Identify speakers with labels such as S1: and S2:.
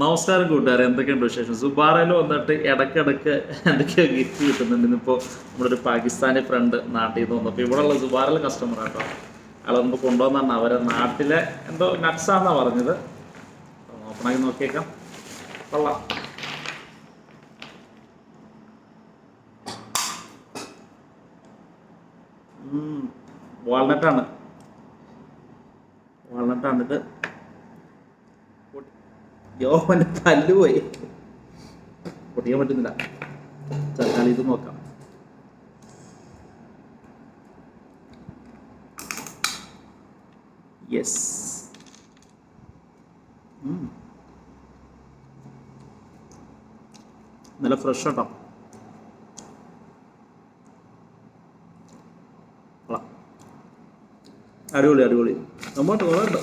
S1: നമസ്കാരം കൂട്ടുകാരെ, എന്തൊക്കെയുണ്ട് വിശേഷം? സുബാറയിൽ വന്നിട്ട് ഇടയ്ക്കിടയ്ക്ക് എന്തൊക്കെയോ ഗിഫ്റ്റ് കിട്ടുന്നുണ്ട്. ഇന്നിപ്പോൾ നമ്മുടെ ഒരു പാകിസ്ഥാനി ഫ്രണ്ട് നാട്ടിൽ നിന്ന് വന്നു. അപ്പോൾ ഇവിടെയുള്ള സുബാറയിൽ കസ്റ്റമർ ആട്ടോ, ആൾ മുമ്പ് കൊണ്ടുവന്നാണ്. അവരെ നാട്ടിലെ എന്തോ നട്ട്സാണെന്നാണ് പറഞ്ഞത്. ഓപ്പണാക്കി നോക്കിയേക്കാം. കൊള്ളാം. വാൾനട്ടാണിത്. യോന്റെ പല്ല് പോയി, പൊട്ടിക്കാൻ പറ്റുന്നില്ല. തൽക്കാലം ഇത് നോക്കാം. യെസ്, നല്ല ഫ്രഷ് ആട്ടോ. അടിപൊളി അടിപൊളി. നമ്മോട്ട് കുറേ ഉണ്ട്.